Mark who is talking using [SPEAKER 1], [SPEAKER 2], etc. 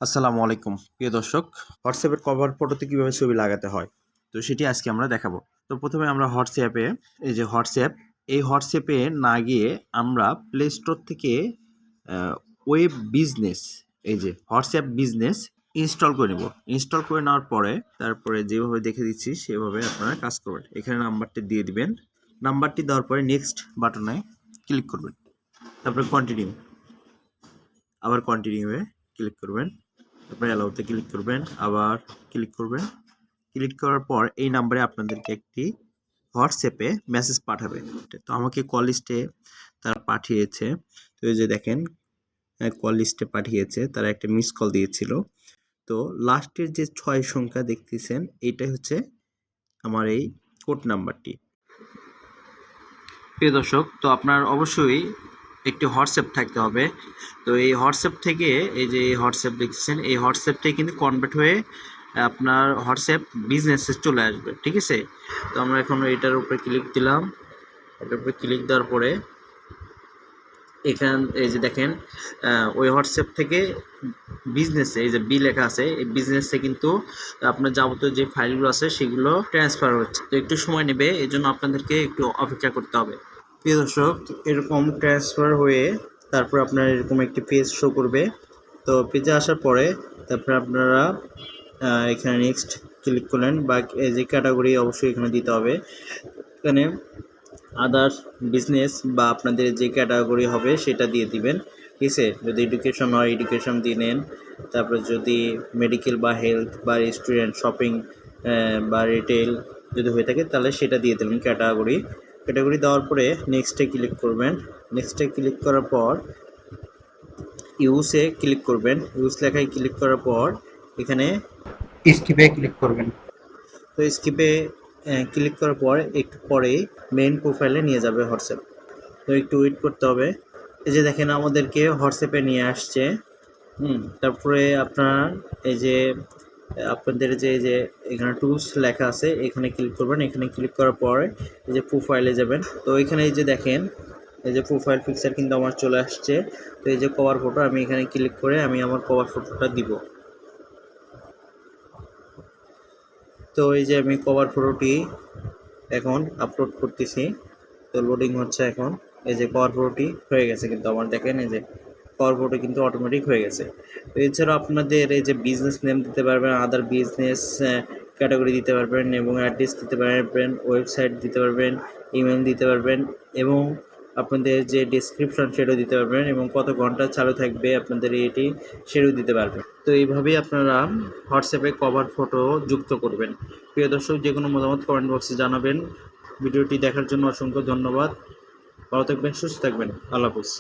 [SPEAKER 1] আসসালামু আলাইকুম প্রিয় দর্শক। হোয়াটসঅ্যাপের কভার ফটোতে কীভাবে ছবি লাগাতে হয় তো সেটি আজকে আমরা দেখাবো। তো প্রথমে আমরা হোয়াটসঅ্যাপে এই হোয়াটসঅ্যাপে না গিয়ে আমরা প্লে স্টোর থেকে web business WhatsApp business install করে নেব। ইনস্টল করে নেওয়ার পরে তারপরে যেভাবে দেখে দিচ্ছি সেভাবে আপনারা কাজ করবেন। এখানে নাম্বারটি দিয়ে দিবেন। নাম্বারটি দেওয়ার পরে নেক্সট বাটনে ক্লিক করবেন, তারপরে কন্টিনিউয়ে ক্লিক করবেন, তারপরে অ্যালাউতে ক্লিক করবেন, আবার ক্লিক করবেন। ক্লিক করার পর এই নাম্বারে আপনাদেরকে একটি হোয়াটসঅ্যাপে মেসেজ পাঠাবে। তো আমাকে কল লিস্টে তারা পাঠিয়েছে। তো এই যে দেখেন কল লিস্টে পাঠিয়েছে, তারা একটা মিস কল দিয়েছিল। তো লাস্টের যে 6 সংখ্যা দেখতেছেন এইটাই হচ্ছে আমার এই কোড নাম্বারটি। প্রিয় দর্শক, তো আপনার অবশ্যই একটি হোয়াটসঅ্যাপ থাকতে হবে। তো এই হোয়াটসঅ্যাপ থেকে এই যে হোয়াটসঅ্যাপ দেখতেছেন এই হোয়াটসঅ্যাপটাই কিন্তু কনভার্ট হয়ে আপনার হোয়াটসঅ্যাপ বিজনেসে চলে আসবে, ঠিক আছে। তো আমরা এখন এটার উপরে ক্লিক দিলাম। এটার উপরে ক্লিক দেওয়ার পরে এখান এই যে দেখেন ওই হোয়াটসঅ্যাপ থেকে বিজনেসে এই যে বি লেখা আছে, এই বিজনেসে কিন্তু আপনার যাবতীয় যে ফাইলগুলো আছে সেগুলো ট্রান্সফার হচ্ছে। তো একটু সময় নেবে, এই জন্য আপনাদেরকে একটু অপেক্ষা করতে হবে। প্রিয় দর্শক, এরকম ট্রান্সফার হয়ে তারপর আপনার এরকম একটি পেজ শো করবে। তো পেজে আসার পরে তারপরে আপনারা এখানে নেক্সট ক্লিক করলেন, বা যে ক্যাটাগরি অবশ্যই এখানে দিতে হবে। এখানে আদার্স বিজনেস বা আপনাদের যে ক্যাটাগরি হবে সেটা দিয়ে দিবেন, ঠিক আছে। যদি এডুকেশন হয় এডুকেশন দিয়ে নেন, তারপরে যদি মেডিকেল বা হেলথ বা রেস্টুরেন্ট শপিং বা রিটেল যদি হয়ে থাকে তাহলে সেটা দিয়ে দেবেন ক্যাটাগরি দেওয়ার পরে নেক্সটে ক্লিক করবেন। নেক্সটে ক্লিক করার পর ইউসে ক্লিক করবেন। ইউস লেখায় ক্লিক করার পর এখানে স্কিপে ক্লিক করবেন। তো স্কিপে ক্লিক করার পর একটু পরেই মেইন প্রোফাইলে নিয়ে যাবে হোয়াটসঅ্যাপ। তো একটু ওয়েট করতে হবে। এই যে দেখেন আমাদেরকে হোয়াটসঅ্যাপে নিয়ে আসছে। তারপরে আপনার এই যে আপনাদের যে এখানে টুলস লেখা আছে এখানে ক্লিক করবেন। এখানে ক্লিক করার পর এই যে প্রোফাইলে যাবেন। তো এখানে এই যে দেখেন এই যে প্রোফাইল পিকচার কিন্তু আমার চলে আসছে। তো এই যে কভার ফটো, আমি এখানে ক্লিক করে আমি আমার কভার ফটোটা দিব। তো এই যে আমি কভার ফটোটি এখন আপলোড করতেছি। তো লোডিং হচ্ছে এখন। এই যে কভার ফটোটি হয়ে গেছে কিন্তু আমার, দেখেন এই যে কভার ফটো কিন্তু অটোমেটিক হয়ে গেছে। তো এছাড়াও আপনাদের এই যে বিজনেস নেম দিতে পারবেন, আদার বিজনেস ক্যাটাগরি দিতে পারবেন, এবং অ্যাড্রেস দিতে পারবেন, ওয়েবসাইট দিতে পারবেন, ইমেল দিতে পারবেন, এবং আপনাদের যে ডেসক্রিপশন সেটাও দিতে পারবেন, এবং কত ঘন্টা চালু থাকবে আপনাদের এটি সেটাও দিতে পারবেন। তো এইভাবেই আপনারা হোয়াটসঅ্যাপে কভার ফটো যুক্ত করবেন। প্রিয় দর্শক, যে কোনো মতামত কমেন্ট বক্সে জানাবেন। ভিডিওটি দেখার জন্য অসংখ্য ধন্যবাদ। ভালো থাকবেন, সুস্থ থাকবেন। আল্লাহ হাফেজ।